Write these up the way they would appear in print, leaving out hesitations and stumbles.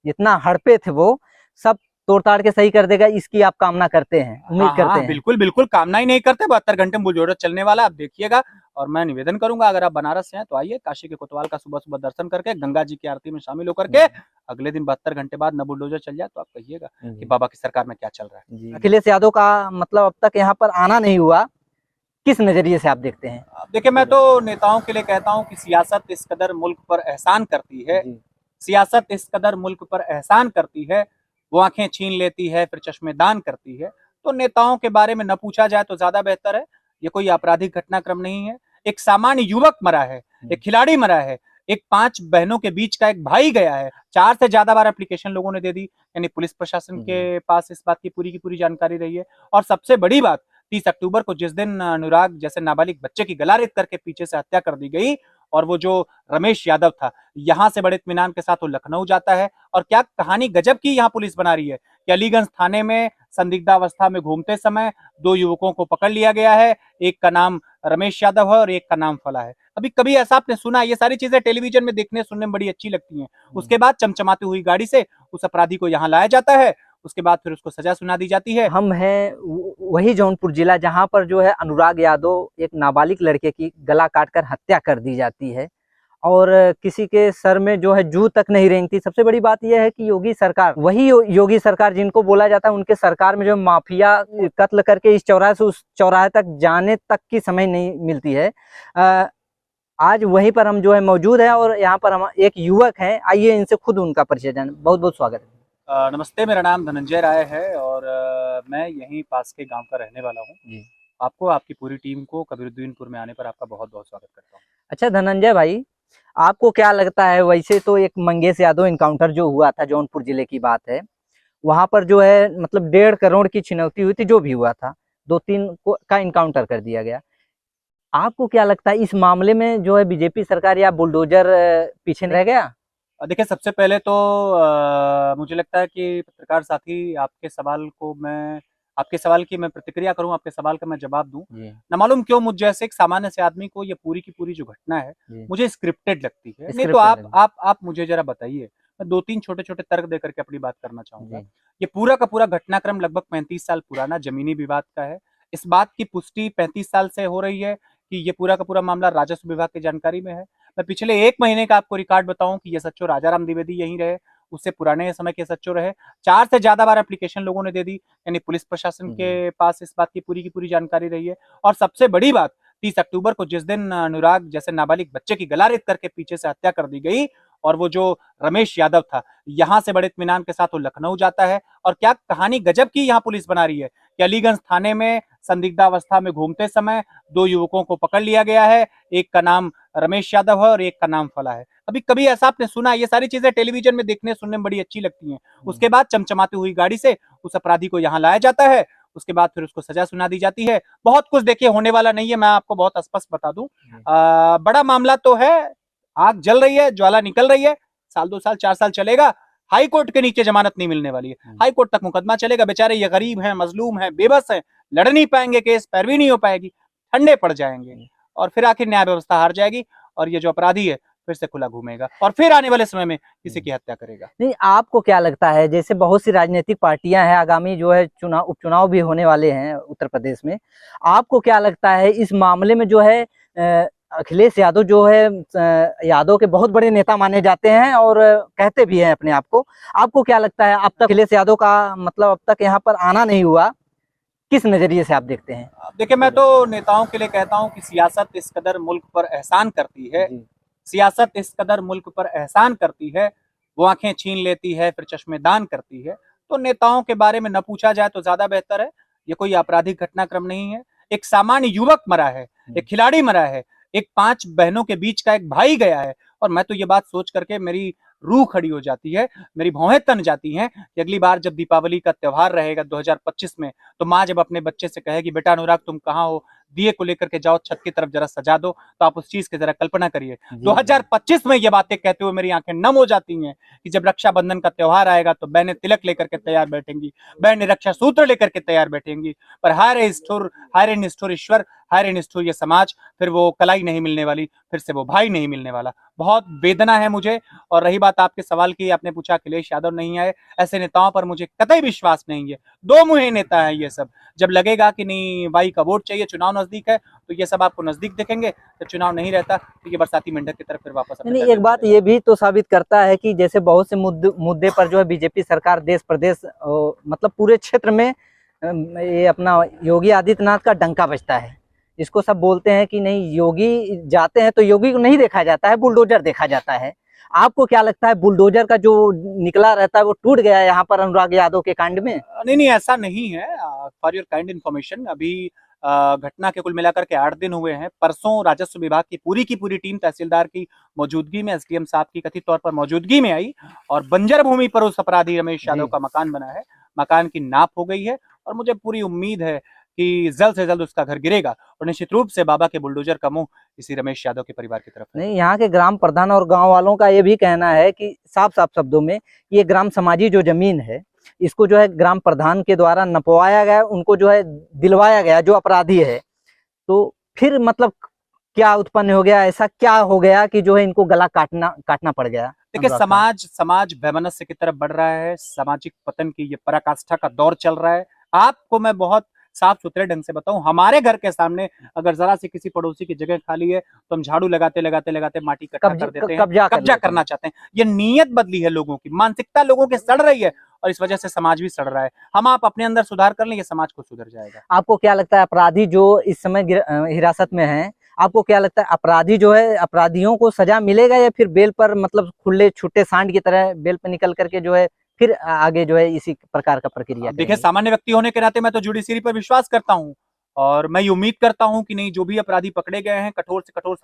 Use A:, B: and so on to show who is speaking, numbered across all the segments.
A: जितना हड़पे थे वो सब तोड़ ताड़ के सही कर देगा, इसकी आप कामना करते हैं, उम्मीद करते हैं?
B: बिल्कुल बिल्कुल, कामना ही नहीं करते। 72 घंटे में बुलडोजर चलने वाला, आप देखिएगा। और मैं निवेदन करूंगा, अगर आप बनारस से हैं तो आइए, काशी के कोतवाल का सुबह सुबह दर्शन करके गंगा जी की आरती में शामिल होकर के अगले दिन 72 घंटे बाद न बुलडोजर चल जाए तो आप कहिएगा कि बाबा की सरकार में क्या चल रहा है।
A: अखिलेश यादव का मतलब अब तक यहाँ पर आना नहीं हुआ, किस नजरिए से आप देखते हैं?
B: देखिए, मैं तो नेताओं के लिए कहता हूं कि सियासत इस कदर मुल्क पर एहसान करती है, सियासत इस कदर मुल्क पर एहसान करती है, वो आंखें छीन लेती है फिर चश्मेदान करती है। तो नेताओं के बारे में न पूछा जाए तो ज्यादा बेहतर है। ये कोई आपराधिक घटनाक्रम नहीं है। एक सामान्य युवक मरा है, एक खिलाड़ी मरा है, एक 5 बहनों के बीच का एक भाई गया है। 4 से ज्यादा बार एप्लीकेशन लोगों ने दे दी, यानी पुलिस प्रशासन के पास इस बात की पूरी जानकारी रही है। और सबसे बड़ी बात, 30 अक्टूबर को जिस दिन अनुराग जैसे नाबालिग बच्चे की गला रेत करके पीछे से हत्या कर दी गई, और वो जो रमेश यादव था, यहां से बड़े इत्मीनान के साथ वो लखनऊ जाता है। और क्या कहानी गजब की यहाँ पुलिस बना रही है कि अलीगंज थाने में संदिग्धावस्था में घूमते समय 2 युवकों को पकड़ लिया गया है। एक का नाम रमेश यादव है और एक का नाम फला है। अभी कभी ऐसा आपने सुना? ये सारी चीजें टेलीविजन में देखने सुनने में बड़ी अच्छी लगती हैं। उसके बाद चमचमाती हुई गाड़ी से उस अपराधी को यहाँ लाया जाता है, उसके बाद फिर उसको सजा सुना दी जाती है।
A: हम हैं वही जौनपुर जिला जहां पर जो है अनुराग यादव एक नाबालिग लड़के की गला काटकर हत्या कर दी जाती है, और किसी के सर में जो है जू तक नहीं रेंगती। सबसे बड़ी बात यह है कि योगी सरकार, वही योगी सरकार जिनको बोला जाता है, उनके सरकार में जो माफिया कत्ल करके इस चौराहे से उस चौराहे तक जाने तक की समय नहीं मिलती है। आज वहीं पर हम जो है मौजूद है, और यहाँ पर हम एक युवक हैं, आइए इनसे खुद उनका परिचय जान। बहुत बहुत स्वागत है।
B: नमस्ते, मेरा नाम धनंजय राय है और मैं यहीं पास के गांव का रहने वाला हूं। आपको, आपकी पूरी टीम को कबीरुद्दीनपुर में आने पर आपका बहुत बहुत स्वागत करता हूं।
A: अच्छा धनंजय भाई, आपको क्या लगता है, वैसे तो एक मंगेश यादव इनकाउंटर जो हुआ था, जौनपुर जिले की बात है, वहां पर जो है मतलब 1.5 करोड़ की छिनौती हुई थी, जो भी हुआ था, 2-3 का इनकाउंटर कर दिया गया। आपको क्या लगता है इस मामले में जो है बीजेपी सरकार या बुलडोजर पीछे रह गया?
B: देखिए, सबसे पहले तो मुझे लगता है कि पत्रकार साथी, आपके सवाल की मैं प्रतिक्रिया करूं, आपके सवाल का मैं जवाब दूं। न मालूम क्यों मुझ जैसे एक सामान्य से आदमी को ये पूरी की पूरी जो घटना है मुझे स्क्रिप्टेड लगती है। नहीं तो आप मुझे जरा बताइए, मैं 2-3 छोटे छोटे तर्क देकर के अपनी बात करना चाहूंगा। ये पूरा का पूरा घटनाक्रम लगभग 35 साल पुराना जमीनी विवाद का है। इस बात की पुष्टि 35 साल से हो रही है कि ये पूरा का पूरा मामला राजस्व विभाग की जानकारी में है। मैं पिछले 1 महीने का आपको रिकॉर्ड बताऊं कि ये सच्चो राजाराम द्विवेदी यहीं रहे, उससे पुराने समय के सच्चो रहे। 4 से ज्यादा बार एप्लीकेशन लोगों ने दे दी, यानी पुलिस प्रशासन के पास इस बात की पूरी जानकारी रही है। और सबसे बड़ी बात, 30 अक्टूबर को जिस दिन अनुराग जैसे नाबालिग बच्चे की गला रेत करके पीछे से हत्या कर दी गई, और वो जो रमेश यादव था, यहां से बड़े इत्मीनान के साथ वो लखनऊ जाता है। और क्या कहानी गजब की यहाँ पुलिस बना रही है कि अलीगंज थाने में संदिग्धावस्था में घूमते समय 2 युवकों को पकड़ लिया गया है। एक का नाम रमेश यादव है और एक का नाम फला है। अभी कभी ऐसा आपने सुना? ये सारी चीजें टेलीविजन में देखने सुनने में बड़ी अच्छी लगती हैं। उसके बाद चमचमाती हुई गाड़ी से उस अपराधी को यहाँ लाया जाता है, उसके बाद फिर उसको सजा सुना दी जाती है। बहुत कुछ देखिए होने वाला नहीं है, मैं आपको बहुत स्पष्ट बता दूं। बड़ा मामला तो है, आग जल रही है, ज्वाला निकल रही है, साल 2 साल 4 साल चलेगा। हाई कोर्ट के नीचे जमानत नहीं मिलने वाली है, हाई कोर्ट तक मुकदमा चलेगा। बेचारे ये गरीब हैं, मजलूम हैं, बेबस हैं, लड़ नहीं पाएंगे, केस पैरवी नहीं हो पाएगी, ठंडे पड़ जाएंगे, और फिर आखिर न्याय व्यवस्था हार जाएगी, और ये जो अपराधी है फिर से खुला घूमेगा, और फिर आने वाले समय में किसी की हत्या करेगा।
A: नहीं, आपको क्या लगता है, जैसे बहुत सी राजनीतिक पार्टियां हैं, आगामी जो है उपचुनाव भी होने वाले हैं उत्तर प्रदेश में, आपको क्या लगता है इस मामले में जो है अखिलेश यादव जो है यादव के बहुत बड़े नेता माने जाते हैं और कहते भी हैं अपने आप को, आपको क्या लगता है अब तक अखिलेश यादव का मतलब अब तक यहाँ पर आना नहीं हुआ, किस नजरिए से आप देखते हैं?
B: देखिए, मैं तो नेताओं के लिए कहता हूं कि सियासत इस कदर मुल्क पर एहसान करती है, सियासत इस कदर मुल्क पर एहसान करती है, वो आंखें छीन लेती है फिर चश्मेदान करती है। तो नेताओं के बारे में न पूछा जाए तो ज्यादा बेहतर है। ये कोई आपराधिक घटनाक्रम नहीं है। एक सामान्य युवक मरा है, एक खिलाड़ी मरा है, एक 5 बहनों के बीच का एक भाई गया है। और मैं तो ये बात सोच करके मेरी रूह खड़ी हो जाती है, मेरी भौहें तन जाती हैं कि अगली बार जब दीपावली का त्योहार रहेगा 2025 में, तो माँ जब अपने बच्चे से कहेगी, बेटा अनुराग तुम कहाँ हो, दिए को लेकर के जाओ छत की तरफ जरा सजा दो, तो आप उस चीज की जरा कल्पना करिए। 2025 में ये बातें कहते हुए मेरी आंखें नम हो जाती हैं कि जब रक्षाबंधन का त्योहार आएगा तो बहनें तिलक लेकर के तैयार बैठेंगी, बहनें रक्षा सूत्र लेकर के तैयार बैठेंगी। पर हाय रे निष्ठुर ईश्वर, हायर इंस्टू ये समाज, फिर वो कलाई नहीं मिलने वाली, फिर से वो भाई नहीं मिलने वाला। बहुत वेदना है मुझे। और रही बात आपके सवाल की, आपने पूछा अखिलेश यादव नहीं आए, ऐसे नेताओं पर मुझे कतई विश्वास नहीं है। दो मुहे नेता है ये सब। जब लगेगा कि नहीं भाई का वोट चाहिए, चुनाव नजदीक है, तो ये सब आपको नजदीक दिखेंगे। जब चुनाव नहीं रहता तो ये बरसाती मेंढक की तरफ फिर वापस अपने
A: नहीं,
B: दलदल
A: एक
B: में
A: बात
B: चले
A: ये भी तो साबित करता है कि जैसे बहुत से मुद्दे पर जो है बीजेपी सरकार देश प्रदेश मतलब पूरे क्षेत्र में ये अपना योगी आदित्यनाथ का डंका बजता है। इसको सब बोलते हैं कि नहीं, योगी जाते हैं तो योगी को नहीं देखा जाता है, बुलडोजर देखा जाता है। आपको क्या लगता है, बुलडोजर का जो निकला रहता है वो टूट गया यहाँ पर अनुराग यादव के कांड में?
B: नहीं, ऐसा नहीं है। फॉर योर काइंड इन्फॉर्मेशन, अभी घटना के कुल मिलाकर के 8 दिन हुए हैं। परसों राजस्व विभाग की पूरी टीम तहसीलदार की मौजूदगी में, एसडीएम साहब की कथित तौर पर मौजूदगी में आई और बंजर भूमि पर उस अपराधी रमेश यादव का मकान बना है। मकान की नाप हो गई है और मुझे पूरी उम्मीद है कि जल्द से जल्द उसका घर गिरेगा और निश्चित रूप से बाबा के बुलडोजर का मुंह इसी रमेश यादव के परिवार की तरफ है।
A: नहीं, यहाँ के ग्राम प्रधान और गांव वालों का ये भी कहना है कि साफ साफ शब्दों में, ये ग्राम समाजी जो जमीन है इसको जो है ग्राम प्रधान के द्वारा नपवाया गया, उनको जो है दिलवाया गया जो अपराधी है। तो फिर मतलब क्या उत्पन्न हो गया, ऐसा क्या हो गया कि जो है इनको गला काटना पड़ गया?
B: देखिए, समाज वैमनस्य की तरफ बढ़ रहा है। सामाजिक पतन की ये पराकाष्ठा का दौर चल रहा है। आपको मैं बहुत साफ सुथरे ढंग से बताऊं, हमारे घर के सामने अगर जरा से किसी पड़ोसी की जगह खाली है तो हम झाड़ू लगाते माटी इकट्ठा कर देते हैं, कब्जा करना चाहते हैं। ये नीयत बदली है लोगों की, मानसिकता लोगों की सड़ रही है और इस वजह से समाज भी सड़ रहा है। हम आप अपने अंदर सुधार कर लें, ये समाज को सुधर जाएगा।
A: आपको क्या लगता है, अपराधी जो इस समय हिरासत में हैं, आपको क्या लगता है अपराधी जो है, अपराधियों को सजा मिलेगा या फिर बेल पर, मतलब खुले छुट्टे सांड की तरह बेल पर निकल करके जो है फिर आगे जो है इसी प्रकार का प्रक्रिया?
B: देखिए, सामान्य व्यक्ति होने के नाते मैं तो जुडिशरी पर विश्वास करता हूं और मैं ये उम्मीद करता हूं कि नहीं, जो भी अपराधी पकड़े गए हैं कठोर से कठोर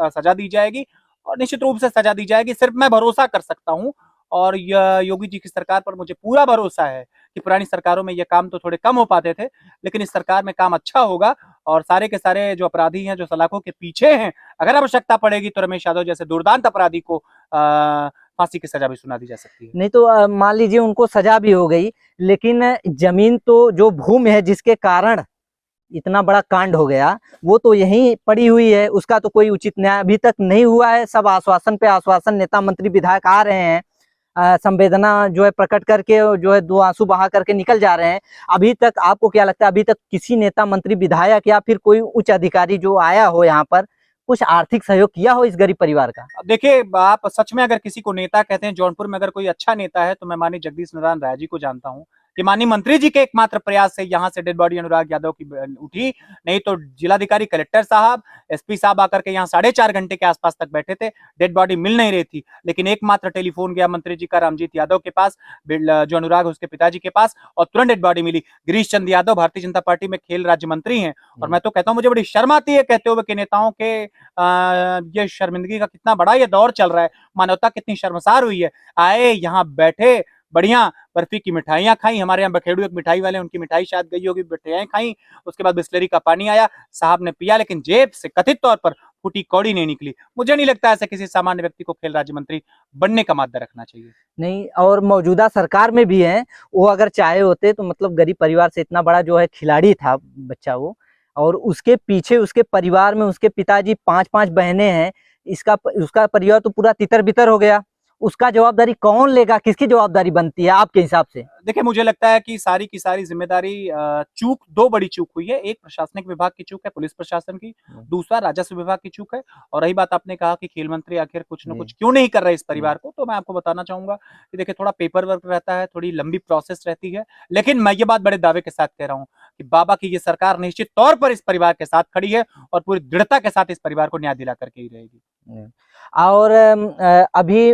B: सजा दी जाएगी और निश्चित रूप से सजा दी जाएगी। सिर्फ मैं भरोसा कर सकता हूं और योगी जी की सरकार पर मुझे पूरा भरोसा है कि पुरानी सरकारों में ये काम तो थोड़े कम हो पाते थे, लेकिन इस सरकार में काम अच्छा होगा और सारे के सारे जो अपराधी हैं, जो सलाखों के पीछे हैं, अगर आवश्यकता पड़ेगी तो रमेश यादव जैसे दुर्दांत अपराधी को फांसी की सजा भी सुना दी जा सकती है।
A: नहीं तो मान लीजिए उनको सजा भी हो गई, लेकिन जमीन तो, जो भूमि है जिसके कारण इतना बड़ा कांड हो गया, वो तो यहीं पड़ी हुई है, उसका तो कोई उचित न्याय अभी तक नहीं हुआ है। सब आश्वासन पे आश्वासन, नेता मंत्री विधायक आ रहे हैं, संवेदना जो है प्रकट करके, जो है दो आंसू बहा करके निकल जा रहे हैं। अभी तक आपको क्या लगता है, अभी तक किसी नेता मंत्री विधायक या फिर कोई उच्च अधिकारी जो आया हो यहाँ पर, कुछ आर्थिक सहयोग किया हो इस गरीब परिवार का?
B: देखिए, आप सच में अगर किसी को नेता कहते हैं, जौनपुर में अगर कोई अच्छा नेता है तो मैं माननीय जगदीश नारायण राय जी को जानता हूं कि माननीय मंत्री जी के एकमात्र प्रयास से यहाँ से डेड बॉडी अनुराग यादव की उठी। नहीं तो जिलाधिकारी, कलेक्टर साहब, एसपी साहब आकर के यहाँ 4.5 घंटे के आसपास तक बैठे थे, डेड बॉडी मिल नहीं रही थी। लेकिन एकमात्र टेलीफोन गया मंत्री जी का रामजीत यादव के पास, जो अनुराग उसके पिताजी के पास, और तुरंत डेड बॉडी मिली। गिरीश चंद यादव भारतीय जनता पार्टी में खेल राज्य मंत्री हैं और मैं तो कहता हूँ, मुझे बड़ी शर्म आती है कहते हुए कि नेताओं के ये शर्मिंदगी का कितना बड़ा ये दौर चल रहा है, मानवता कितनी शर्मसार हुई है। आए यहाँ बैठे, बढ़िया बर्फी की मिठाइयां खाई, हमारे यहाँ बखेड़ू एक मिठाई वाले, उनकी मिठाई शायद गई होगी, मिठाइयां खाई, उसके बाद बिस्लरी का पानी आया, साहब ने पिया, लेकिन जेब से कथित तौर पर फूटी कौड़ी नहीं निकली। मुझे नहीं लगता ऐसे किसी सामान्य व्यक्ति को खेल राज्य मंत्री बनने का मादा रखना चाहिए।
A: नहीं, और मौजूदा सरकार में भी हैं, वो अगर चाहे होते तो मतलब गरीब परिवार से इतना बड़ा जो है खिलाड़ी था बच्चा वो, और उसके पीछे उसके परिवार में उसके पिताजी 5 बहनें हैं, उसका परिवार तो पूरा तितर बितर हो गया। उसका जवाबदारी कौन लेगा, किसकी जवाबदारी बनती है आपके हिसाब से?
B: देखिए, मुझे लगता है कि सारी की सारी जिम्मेदारी, चूक, दो बड़ी चूक हुई है। एक प्रशासनिक विभाग की चूक है, पुलिस प्रशासन की, दूसरा राजस्व विभाग की चूक है। और रही बात, आपने कहा कि खेल मंत्री आखिर कुछ न कुछ क्यों नहीं कर रहे इस परिवार को, तो मैं आपको बताना चाहूंगा कि देखिए, थोड़ा पेपर वर्क रहता है, थोड़ी लंबी प्रोसेस रहती है, लेकिन मैं ये बात बड़े दावे के साथ कह रहा हूँ कि बाबा की ये सरकार निश्चित तौर पर इस परिवार के साथ खड़ी है और पूरी दृढ़ता के साथ इस परिवार को न्याय दिला करके ही रहेगी।
A: और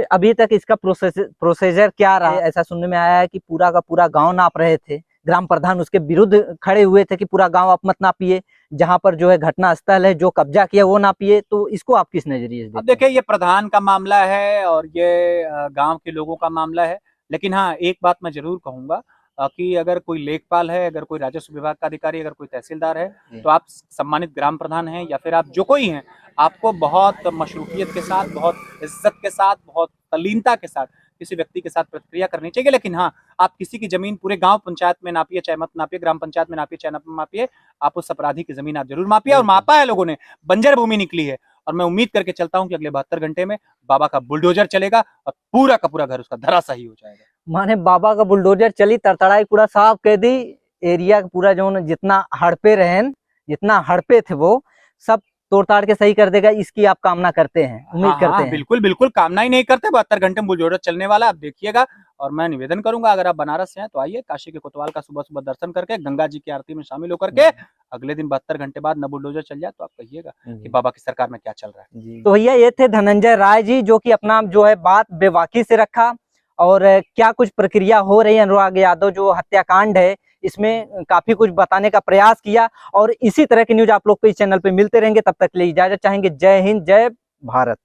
A: अभी तक इसका प्रोसीजर क्या रहा? ऐसा सुनने में आया है कि पूरा का पूरा गांव नाप रहे थे, ग्राम प्रधान उसके विरुद्ध खड़े हुए थे कि पूरा गांव आप मत नापिए, जहां पर जो है घटना स्थल है, जो कब्जा किया वो नापिए। तो इसको आप किस नजरिए से देखते हैं?
B: देखिए, ये प्रधान का मामला है और ये गांव के लोगों का मामला है, लेकिन हाँ, एक बात मैं जरूर कहूंगा कि अगर कोई लेखपाल है, अगर कोई राजस्व विभाग का अधिकारी, अगर कोई तहसीलदार है, तो आप सम्मानित ग्राम प्रधान हैं या फिर आप जो कोई हैं, आपको बहुत मशरूफियत के साथ, बहुत इज्जत के साथ, बहुत तल्लीनता के साथ किसी व्यक्ति के साथ प्रतिक्रिया करनी चाहिए, लेकिन हाँ, आप किसी की जमीन पूरे गांव पंचायत में नापिए चाहे मत नापिए, ग्राम पंचायत में नापिए चाहे मत मापिए, आप उस अपराधी की जमीन आप जरूर मापिए। और मापा है लोगों ने, बंजर भूमि निकली है, और मैं उम्मीद करके चलता हूं कि अगले 72 घंटे में बाबा का बुलडोजर चलेगा और पूरा का पूरा घर उसका धराशायी हो जाएगा।
A: माने बाबा का बुलडोजर चली, तरतड़ाई पूरा साफ कर दी, एरिया पूरा जो जितना हड़पे रहन, जितना हड़पे थे वो सब तोड़ ताड़ के सही कर देगा, इसकी आप कामना करते हैं, उम्मीद करते हैं?
B: बिल्कुल बिल्कुल, कामना ही नहीं करते, 72 घंटे में बुलडोजर चलने वाला, आप देखिएगा। और मैं निवेदन करूंगा, अगर आप बनारस से हैं तो आइए, काशी के कोतवाल का सुबह सुबह दर्शन करके गंगा जी की आरती में शामिल होकर के अगले दिन 72 घंटे बाद न बुलडोजर चल जाए तो आप कहिएगा कि बाबा की सरकार में क्या चल रहा है।
A: तो भैया ये थे धनंजय राय जी, जो कि अपना जो है बात बेबाकी से रखा, और क्या कुछ प्रक्रिया हो रही है अनुराग यादव जो हत्याकांड है इसमें काफी कुछ बताने का प्रयास किया। और इसी तरह की न्यूज आप लोग को इस चैनल पे मिलते रहेंगे, तब तक के लिए इजाजत चाहेंगे। जय हिंद, जय भारत।